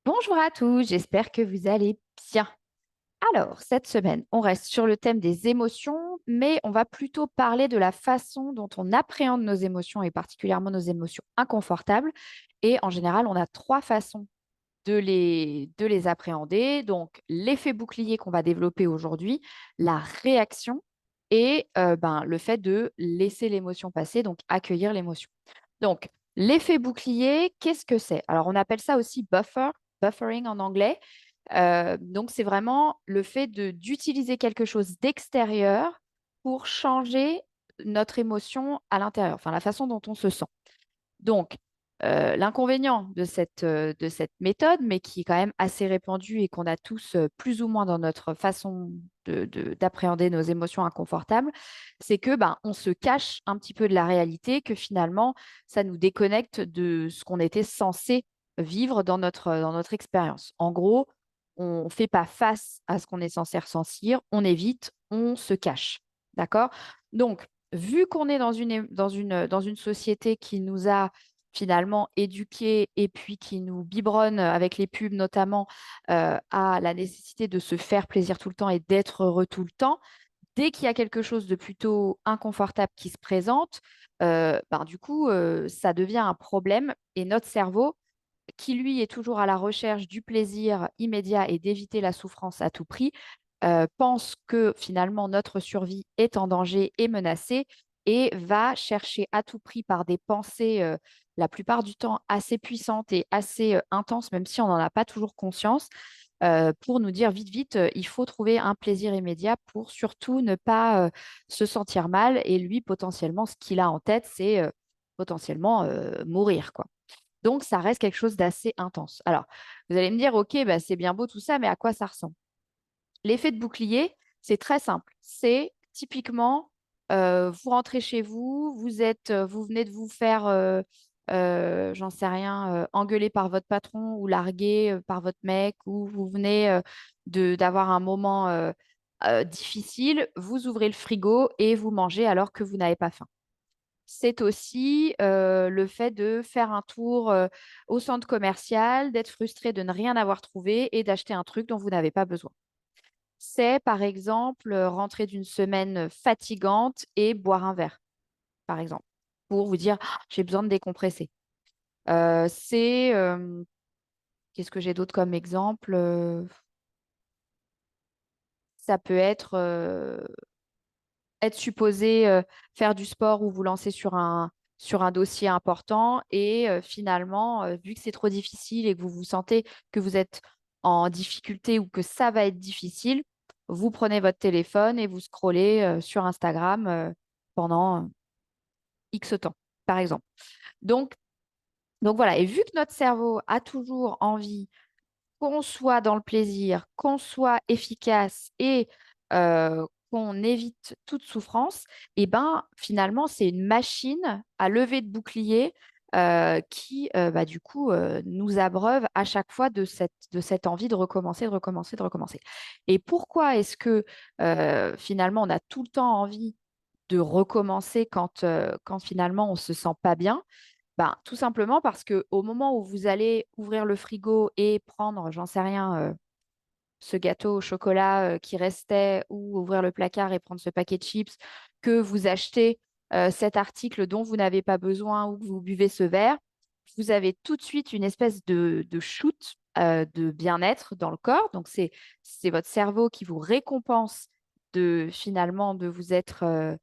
Bonjour à tous, j'espère que vous allez bien. Alors, cette semaine, on reste sur le thème des émotions, mais on va plutôt parler de la façon dont on appréhende nos émotions et particulièrement nos émotions inconfortables. Et en général, on a trois façons de les appréhender. Donc, l'effet bouclier qu'on va développer aujourd'hui, la réaction et le fait de laisser l'émotion passer, donc accueillir l'émotion. Donc, l'effet bouclier, qu'est-ce que c'est? Alors, on appelle ça aussi buffering en anglais. Donc, c'est vraiment le fait d'utiliser quelque chose d'extérieur pour changer notre émotion à l'intérieur, enfin la façon dont on se sent. Donc, l'inconvénient de cette méthode, mais qui est quand même assez répandue et qu'on a tous plus ou moins dans notre façon d'appréhender nos émotions inconfortables, c'est que on se cache un petit peu de la réalité, que finalement, ça nous déconnecte de ce qu'on était censé vivre dans notre expérience. En gros, on ne fait pas face à ce qu'on est censé ressentir, on évite, on se cache. D'accord? Donc, vu qu'on est dans une société qui nous a finalement éduqués et puis qui nous biberonne avec les pubs notamment à la nécessité de se faire plaisir tout le temps et d'être heureux tout le temps, dès qu'il y a quelque chose de plutôt inconfortable qui se présente, du coup, ça devient un problème et notre cerveau, qui lui est toujours à la recherche du plaisir immédiat et d'éviter la souffrance à tout prix, pense que finalement notre survie est en danger et menacée et va chercher à tout prix par des pensées, la plupart du temps assez puissantes et assez intenses, même si on n'en a pas toujours conscience, pour nous dire vite, vite, il faut trouver un plaisir immédiat pour surtout ne pas se sentir mal. Et lui, potentiellement, ce qu'il a en tête, c'est potentiellement mourir, quoi. Donc, ça reste quelque chose d'assez intense. Alors, vous allez me dire, OK, c'est bien beau tout ça, mais à quoi ça ressemble? L'effet de bouclier, c'est très simple. C'est typiquement, vous rentrez chez vous, vous venez de vous faire, j'en sais rien, engueuler par votre patron ou larguer par votre mec, ou vous venez d'avoir un moment difficile, vous ouvrez le frigo et vous mangez alors que vous n'avez pas faim. C'est aussi le fait de faire un tour au centre commercial, d'être frustré de ne rien avoir trouvé et d'acheter un truc dont vous n'avez pas besoin. C'est, par exemple, rentrer d'une semaine fatigante et boire un verre, par exemple, pour vous dire: «Ah, j'ai besoin de décompresser». C'est, qu'est-ce que j'ai d'autre comme exemple? Ça peut être supposé faire du sport ou vous lancer sur un dossier important et finalement, vu que c'est trop difficile et que vous vous sentez que vous êtes en difficulté ou que ça va être difficile, vous prenez votre téléphone et vous scrollez sur Instagram pendant X temps, par exemple. Donc, donc voilà, et vu que notre cerveau a toujours envie qu'on soit dans le plaisir, qu'on soit efficace et qu'on évite toute souffrance, et finalement, c'est une machine à lever de bouclier qui, du coup, nous abreuve à chaque fois de cette envie de recommencer, de recommencer, de recommencer. Et pourquoi est-ce que finalement, on a tout le temps envie de recommencer quand finalement on se sent pas bien? Tout simplement parce que au moment où vous allez ouvrir le frigo et prendre, j'en sais rien, ce gâteau au chocolat qui restait, ou ouvrir le placard et prendre ce paquet de chips, que vous achetez cet article dont vous n'avez pas besoin ou que vous buvez ce verre, vous avez tout de suite une espèce de shoot de bien-être dans le corps. Donc, c'est votre cerveau qui vous récompense de finalement de vous être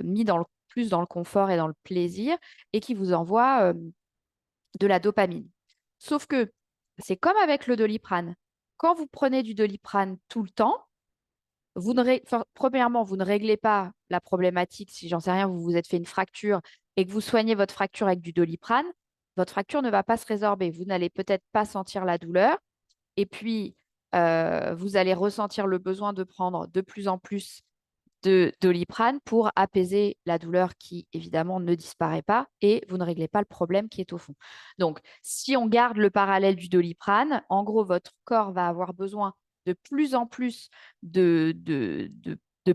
mis plus dans le confort et dans le plaisir, et qui vous envoie de la dopamine. Sauf que c'est comme avec le Doliprane. Quand vous prenez du Doliprane tout le temps, premièrement, vous ne réglez pas la problématique. Si j'en sais rien, vous vous êtes fait une fracture et que vous soignez votre fracture avec du Doliprane, votre fracture ne va pas se résorber. Vous n'allez peut-être pas sentir la douleur. Et puis, vous allez ressentir le besoin de prendre de plus en plus de Doliprane pour apaiser la douleur qui, évidemment, ne disparaît pas, et vous ne réglez pas le problème qui est au fond. Donc, si on garde le parallèle du Doliprane, en gros, votre corps va avoir besoin de plus en plus de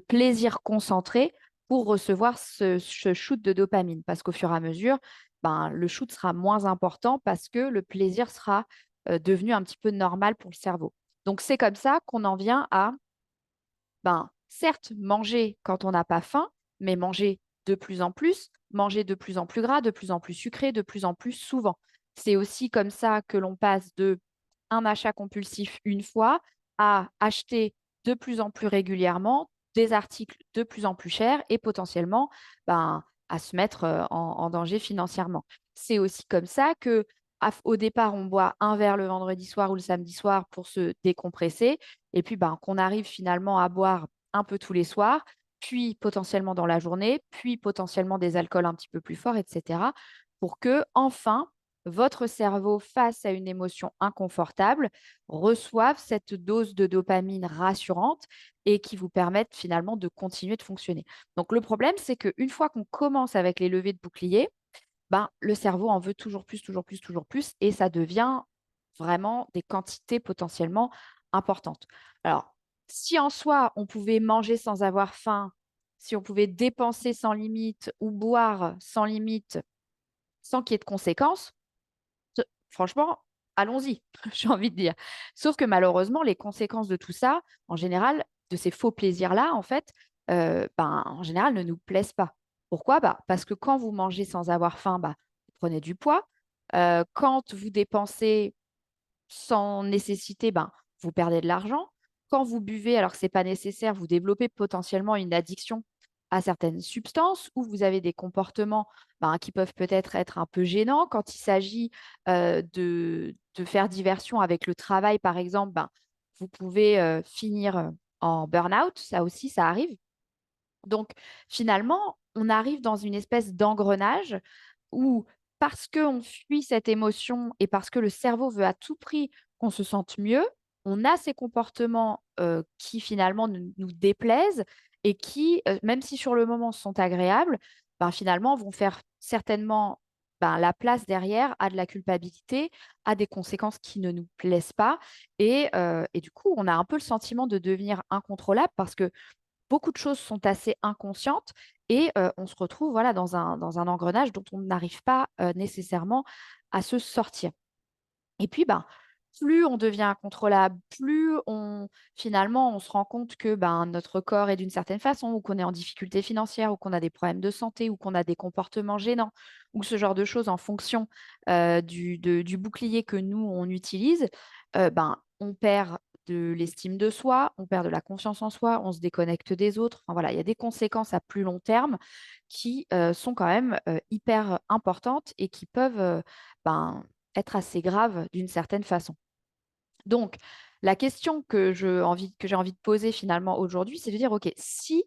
plaisir concentré pour recevoir ce shoot de dopamine, parce qu'au fur et à mesure, le shoot sera moins important parce que le plaisir sera devenu un petit peu normal pour le cerveau. Donc, c'est comme ça qu'on en vient à, ben, certes, manger quand on n'a pas faim, mais manger de plus en plus gras, de plus en plus sucré, de plus en plus souvent. C'est aussi comme ça que l'on passe de un achat compulsif une fois à acheter de plus en plus régulièrement des articles de plus en plus chers et potentiellement ben, à se mettre en danger financièrement. C'est aussi comme ça que au départ, on boit un verre le vendredi soir ou le samedi soir pour se décompresser et puis ben, qu'on arrive finalement à boire un peu tous les soirs, puis potentiellement dans la journée, puis potentiellement des alcools un petit peu plus forts, etc., pour que enfin votre cerveau, face à une émotion inconfortable, reçoive cette dose de dopamine rassurante et qui vous permette finalement de continuer de fonctionner. Donc le problème, c'est qu'une fois qu'on commence avec les levées de bouclier, ben, le cerveau en veut toujours plus, toujours plus, toujours plus, et ça devient vraiment des quantités potentiellement importantes. Alors, si en soi, on pouvait manger sans avoir faim, si on pouvait dépenser sans limite ou boire sans limite, sans qu'il y ait de conséquences, franchement, allons-y, j'ai envie de dire. Sauf que malheureusement, les conséquences de tout ça, en général, de ces faux plaisirs-là, en fait, ben, en général, ne nous plaisent pas. Pourquoi? Bah, parce que quand vous mangez sans avoir faim, bah, vous prenez du poids. Quand vous dépensez sans nécessité, ben, vous perdez de l'argent. Quand vous buvez alors que ce n'est pas nécessaire, vous développez potentiellement une addiction à certaines substances ou vous avez des comportements ben, qui peuvent peut-être être un peu gênants. Quand il s'agit de faire diversion avec le travail, par exemple, ben, vous pouvez finir en burn-out. Ça aussi, ça arrive. Donc, finalement, on arrive dans une espèce d'engrenage où, parce qu'on fuit cette émotion et parce que le cerveau veut à tout prix qu'on se sente mieux, on a ces comportements qui finalement nous déplaisent et qui, même si sur le moment sont agréables, ben, finalement vont faire certainement ben, la place derrière à de la culpabilité, à des conséquences qui ne nous plaisent pas. Et du coup, on a un peu le sentiment de devenir incontrôlable parce que beaucoup de choses sont assez inconscientes et on se retrouve voilà, dans un engrenage dont on n'arrive pas nécessairement à se sortir. Et puis, ben, plus on devient incontrôlable, plus finalement, on se rend compte que ben, notre corps est d'une certaine façon, ou qu'on est en difficulté financière, ou qu'on a des problèmes de santé, ou qu'on a des comportements gênants, ou ce genre de choses en fonction du bouclier que nous, on utilise, ben, on perd de l'estime de soi, on perd de la confiance en soi, on se déconnecte des autres. Enfin, voilà, il y a des conséquences à plus long terme qui sont quand même hyper importantes et qui peuvent ben, être assez grave d'une certaine façon. Donc, la question que j'ai envie de poser finalement aujourd'hui, c'est de dire, OK, si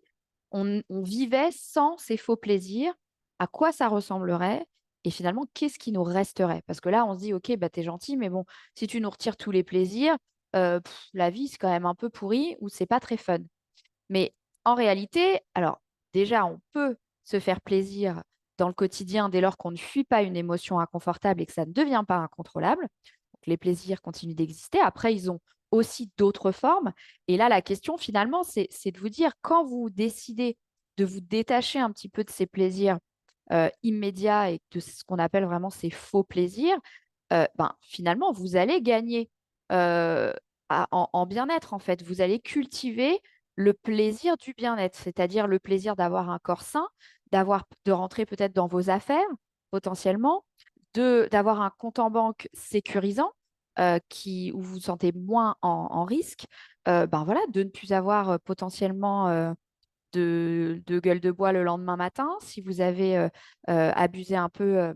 on vivait sans ces faux plaisirs, à quoi ça ressemblerait? Et finalement, qu'est-ce qui nous resterait? Parce que là, on se dit, OK, bah, t'es gentil, mais bon, si tu nous retires tous les plaisirs, la vie, c'est quand même un peu pourri ou c'est pas très fun. Mais en réalité, alors déjà, on peut se faire plaisir dans le quotidien dès lors qu'on ne fuit pas une émotion inconfortable et que ça ne devient pas incontrôlable. Donc, les plaisirs continuent d'exister. Après, ils ont aussi d'autres formes. Et là, la question finalement, c'est de vous dire, quand vous décidez de vous détacher un petit peu de ces plaisirs immédiats et de ce qu'on appelle vraiment ces faux plaisirs, ben, finalement, vous allez gagner euh, en bien-être, en fait. Vous allez cultiver le plaisir du bien-être, c'est-à-dire le plaisir d'avoir un corps sain, de rentrer peut-être dans vos affaires, potentiellement, d'avoir un compte en banque sécurisant, où vous vous sentez moins en risque, ben voilà, de ne plus avoir potentiellement de gueule de bois le lendemain matin, si vous avez abusé un peu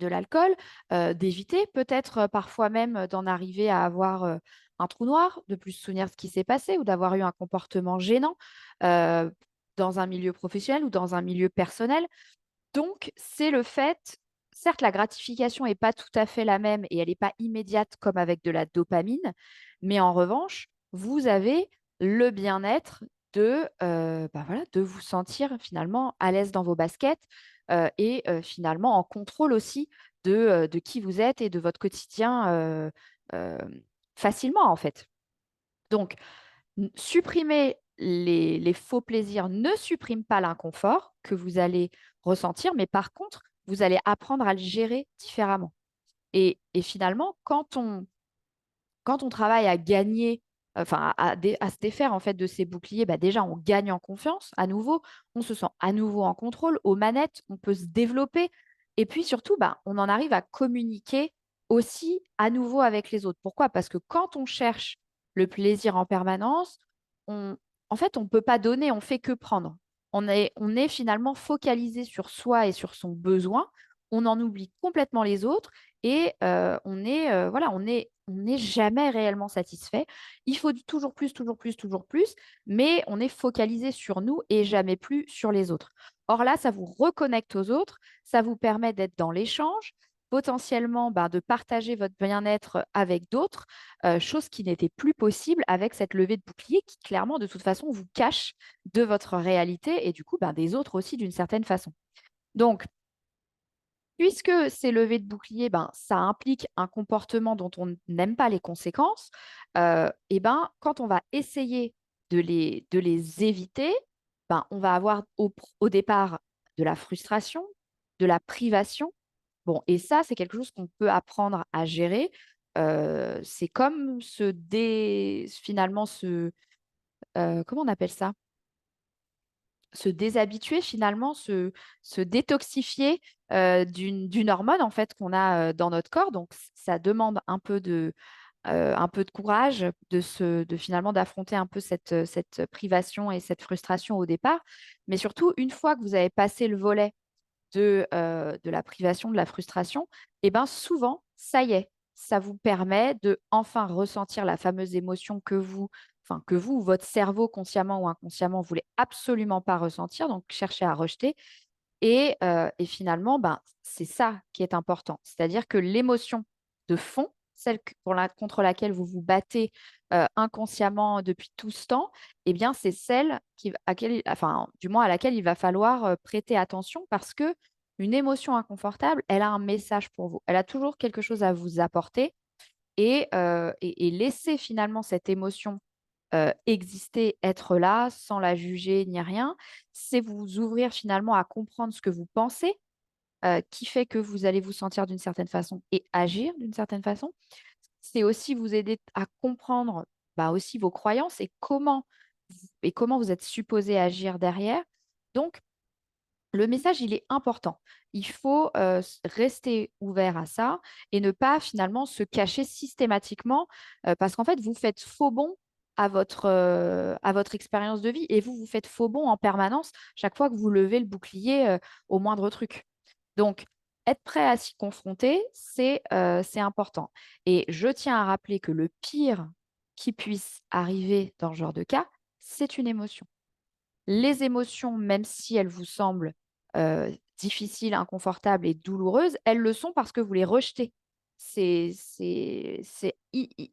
de l'alcool, d'éviter peut-être parfois même d'en arriver à avoir un trou noir, de plus se souvenir de ce qui s'est passé ou d'avoir eu un comportement gênant euh, dans un milieu professionnel ou dans un milieu personnel. Donc, c'est le fait, certes, la gratification n'est pas tout à fait la même et elle n'est pas immédiate comme avec de la dopamine, mais en revanche, vous avez le bien-être bah voilà, de vous sentir finalement à l'aise dans vos baskets et finalement en contrôle aussi de qui vous êtes et de votre quotidien euh, facilement en fait. Donc, supprimer les faux plaisirs ne supprime pas l'inconfort que vous allez ressentir, mais par contre, vous allez apprendre à le gérer différemment. Et finalement, quand on quand on travaille à gagner, enfin à se défaire en fait de ces boucliers, bah, déjà on gagne en confiance à nouveau, on se sent à nouveau en contrôle, aux manettes, on peut se développer et puis surtout, bah, on en arrive à communiquer aussi à nouveau avec les autres. Pourquoi? Parce que quand on cherche le plaisir en permanence, on, en fait, on ne peut pas donner, on fait que prendre. On est finalement focalisé sur soi et sur son besoin. On en oublie complètement les autres et voilà, on n'est jamais réellement satisfait. Il faut toujours plus, toujours plus, toujours plus, mais on est focalisé sur nous et jamais plus sur les autres. Or là, ça vous reconnecte aux autres, ça vous permet d'être dans l'échange, potentiellement ben, de partager votre bien-être avec d'autres, chose qui n'était plus possible avec cette levée de bouclier qui, clairement, de toute façon, vous cache de votre réalité et du coup ben, des autres aussi d'une certaine façon. Donc, puisque ces levées de bouclier, ben, ça implique un comportement dont on n'aime pas les conséquences, et ben, quand on va essayer de les éviter, ben, on va avoir au départ de la frustration, de la privation. Bon, et ça, c'est quelque chose qu'on peut apprendre à gérer. C'est comme finalement, comment on appelle ça? Se déshabituer finalement, se détoxifier d'une hormone en fait qu'on a dans notre corps. Donc ça demande un peu de courage de finalement d'affronter un peu cette privation et cette frustration au départ. Mais surtout, une fois que vous avez passé le volet de la privation, de la frustration, et ben souvent, ça y est, ça vous permet de enfin ressentir la fameuse émotion que vous ou votre cerveau, consciemment ou inconsciemment, voulez absolument pas ressentir, donc cherchez à rejeter. Et finalement, ben, c'est ça qui est important. C'est-à-dire que l'émotion de fond, contre laquelle vous vous battez inconsciemment depuis tout ce temps, eh bien, c'est celle enfin, du moins à laquelle il va falloir prêter attention parce que une émotion inconfortable, elle a un message pour vous. Elle a toujours quelque chose à vous apporter et laisser finalement cette émotion exister, être là, sans la juger ni rien, c'est vous ouvrir finalement à comprendre ce que vous pensez, qui fait que vous allez vous sentir d'une certaine façon et agir d'une certaine façon. C'est aussi vous aider à comprendre bah, aussi vos croyances et comment vous êtes supposé agir derrière. Donc, le message, il est important. Il faut rester ouvert à ça et ne pas finalement se cacher systématiquement parce qu'en fait, vous faites faux bond à votre expérience de vie et vous faites faux bond en permanence chaque fois que vous levez le bouclier au moindre truc. Donc, être prêt à s'y confronter, c'est important. Et je tiens à rappeler que le pire qui puisse arriver dans ce genre de cas, c'est une émotion. Les émotions, même si elles vous semblent difficiles, inconfortables et douloureuses, elles le sont parce que vous les rejetez. C'est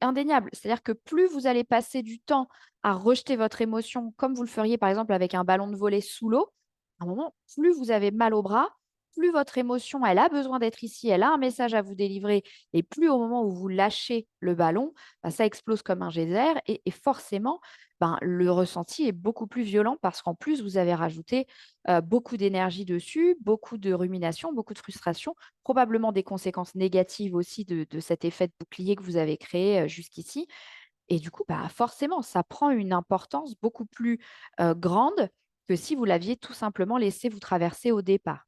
indéniable. C'est-à-dire que plus vous allez passer du temps à rejeter votre émotion, comme vous le feriez par exemple avec un ballon de volley sous l'eau, à un moment, plus vous avez mal au bras, plus votre émotion, elle a besoin d'être ici, elle a un message à vous délivrer, et plus au moment où vous lâchez le ballon, bah, ça explose comme un geyser, et forcément, ben, le ressenti est beaucoup plus violent parce qu'en plus, vous avez rajouté beaucoup d'énergie dessus, beaucoup de rumination, beaucoup de frustration, probablement des conséquences négatives aussi de cet effet de bouclier que vous avez créé jusqu'ici. Et du coup, bah, forcément, ça prend une importance beaucoup plus grande que si vous l'aviez tout simplement laissé vous traverser au départ.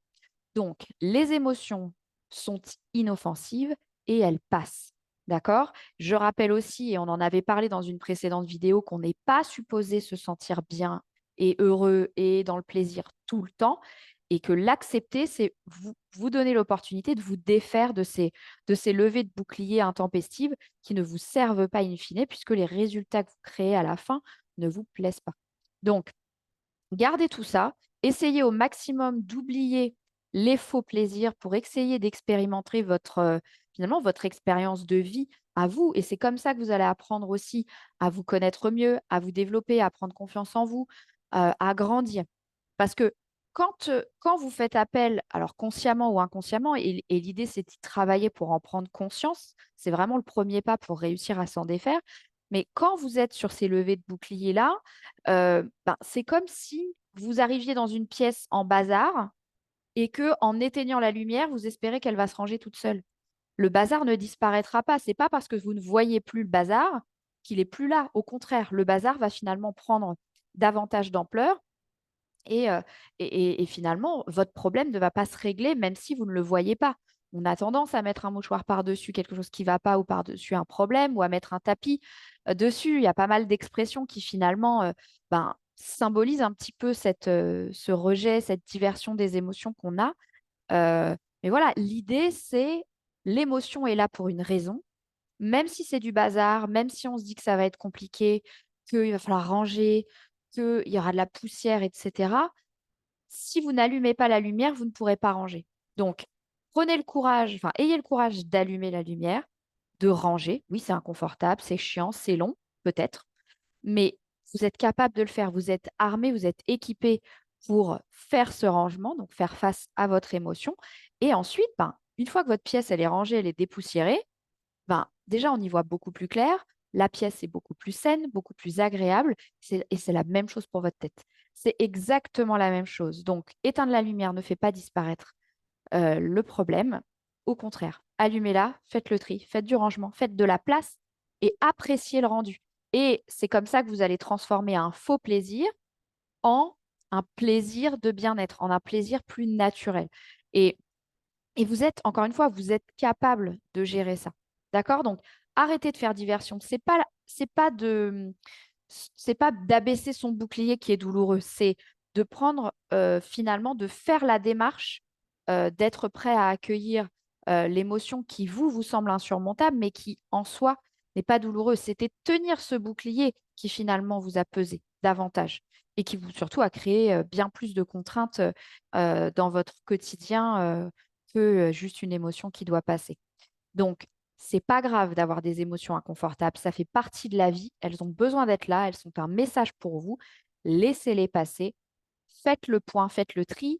Donc, les émotions sont inoffensives et elles passent. D'accord? Je rappelle aussi, et on en avait parlé dans une précédente vidéo, qu'on n'est pas supposé se sentir bien et heureux et dans le plaisir tout le temps et que l'accepter, c'est vous donner l'opportunité de vous défaire de ces levées de boucliers intempestives qui ne vous servent pas in fine puisque les résultats que vous créez à la fin ne vous plaisent pas. Donc, gardez tout ça, essayez au maximum d'oublier les faux plaisirs pour essayer d'expérimenter finalement votre expérience de vie à vous. Et c'est comme ça que vous allez apprendre aussi à vous connaître mieux, à vous développer, à prendre confiance en vous, à grandir. Parce que quand vous faites appel, alors consciemment ou inconsciemment, et l'idée c'est d'y travailler pour en prendre conscience, c'est vraiment le premier pas pour réussir à s'en défaire. Mais quand vous êtes sur ces levées de boucliers-là, ben, c'est comme si vous arriviez dans une pièce en bazar et que en éteignant la lumière, vous espérez qu'elle va se ranger toute seule. le bazar ne disparaîtra pas. C'est pas parce que vous ne voyez plus le bazar qu'il est plus là. Au contraire, le bazar va finalement prendre davantage d'ampleur et, et finalement, votre problème ne va pas se régler même si vous ne le voyez pas. On a tendance à mettre un mouchoir par-dessus quelque chose qui ne va pas ou par-dessus un problème ou à mettre un tapis dessus. Il y a pas mal d'expressions qui finalement symbolisent un petit peu ce rejet, cette diversion des émotions qu'on a. Mais voilà, l'idée, c'est l'émotion est là pour une raison, même si c'est du bazar, même si on se dit que ça va être compliqué, qu'il va falloir ranger, qu'il y aura de la poussière, etc. Si vous n'allumez pas la lumière, vous ne pourrez pas ranger. Donc, prenez le courage, enfin, ayez le courage d'allumer la lumière, de ranger. Oui, c'est inconfortable, c'est chiant, c'est long, peut-être, mais vous êtes capable de le faire. Vous êtes armé, vous êtes équipé pour faire ce rangement, donc faire face à votre émotion. Et ensuite, une fois que votre pièce elle est rangée, elle est dépoussiérée, déjà on y voit beaucoup plus clair. La pièce est beaucoup plus saine, beaucoup plus agréable. Et c'est la même chose pour votre tête. C'est exactement la même chose. Donc, éteindre la lumière ne fait pas disparaître le problème. Au contraire, allumez-la, faites le tri, faites du rangement, faites de la place et appréciez le rendu. Et c'est comme ça que vous allez transformer un faux plaisir en un plaisir de bien-être, en un plaisir plus naturel. Et, et vous êtes, encore une fois, vous êtes capable de gérer ça. D'accord? Donc, arrêtez de faire diversion. C'est pas d'abaisser son bouclier qui est douloureux, c'est de prendre finalement, de faire la démarche d'être prêt à accueillir l'émotion qui vous semble insurmontable, mais qui en soi n'est pas douloureuse. C'était tenir ce bouclier qui finalement vous a pesé davantage et qui vous surtout a créé bien plus de contraintes dans votre quotidien que juste une émotion qui doit passer. Donc, c'est pas grave d'avoir des émotions inconfortables, ça fait partie de la vie, elles ont besoin d'être là, elles sont un message pour vous, laissez-les passer, faites le point, faites le tri,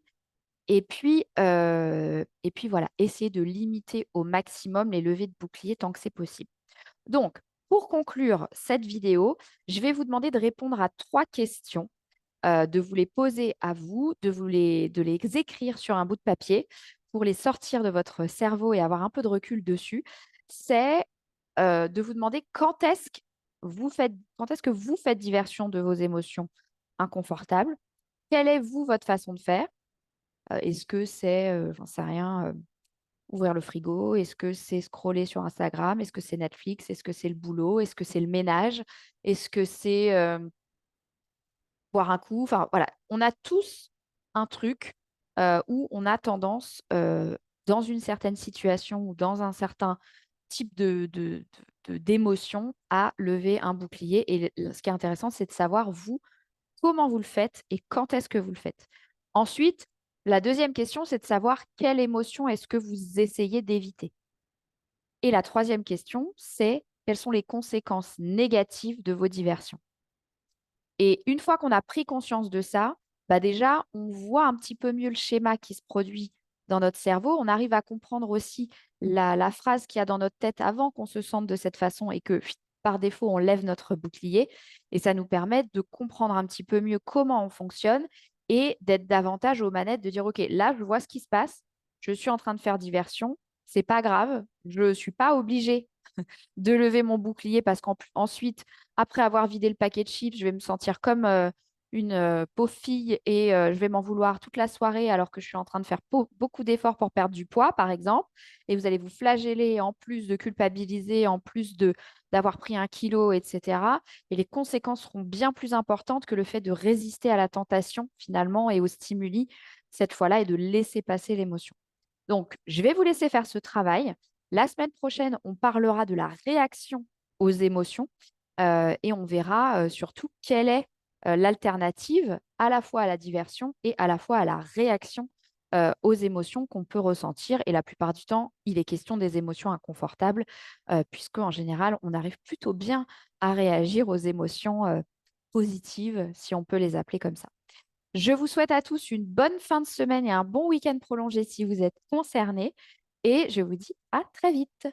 et puis voilà, essayez de limiter au maximum les levées de bouclier tant que c'est possible. Donc, pour conclure cette vidéo, je vais vous demander de répondre à 3 questions, de vous les poser à vous, de les écrire sur un bout de papier pour les sortir de votre cerveau et avoir un peu de recul dessus. C'est de vous demander quand est-ce que vous faites diversion de vos émotions inconfortables? Quelle est, vous, votre façon de faire? Est-ce que c'est, j'en sais rien, ouvrir le frigo? Est-ce que c'est scroller sur Instagram? Est-ce que c'est Netflix? Est-ce que c'est le boulot? Est-ce que c'est le ménage? Est-ce que c'est boire un coup? Enfin, voilà, on a tous un truc où on a tendance, dans une certaine situation ou dans un certain type d'émotion, à lever un bouclier. Et ce qui est intéressant, c'est de savoir, vous, comment vous le faites et quand est-ce que vous le faites. Ensuite, la deuxième question, c'est de savoir quelle émotion est-ce que vous essayez d'éviter. Et la troisième question, c'est quelles sont les conséquences négatives de vos diversions. Et une fois qu'on a pris conscience de ça, déjà, on voit un petit peu mieux le schéma qui se produit dans notre cerveau. On arrive à comprendre aussi la phrase qu'il y a dans notre tête avant qu'on se sente de cette façon et que par défaut, on lève notre bouclier. Et ça nous permet de comprendre un petit peu mieux comment on fonctionne et d'être davantage aux manettes, de dire, OK, là, je vois ce qui se passe. Je suis en train de faire diversion. C'est pas grave. Je ne suis pas obligée de lever mon bouclier parce qu'ensuite, après avoir vidé le paquet de chips, je vais me sentir comme une pauvre fille et je vais m'en vouloir toute la soirée alors que je suis en train de faire beaucoup d'efforts pour perdre du poids, par exemple. Et vous allez vous flageller en plus de culpabiliser, en plus de d'avoir pris 1 kilo, etc. Et les conséquences seront bien plus importantes que le fait de résister à la tentation finalement et aux stimuli cette fois-là et de laisser passer l'émotion. Donc, je vais vous laisser faire ce travail. La semaine prochaine, on parlera de la réaction aux émotions et on verra surtout quelle est l'alternative à la fois à la diversion et à la fois à la réaction aux émotions qu'on peut ressentir. Et la plupart du temps, il est question des émotions inconfortables, puisque en général, on arrive plutôt bien à réagir aux émotions positives, si on peut les appeler comme ça. Je vous souhaite à tous une bonne fin de semaine et un bon week-end prolongé si vous êtes concernés. Et je vous dis à très vite.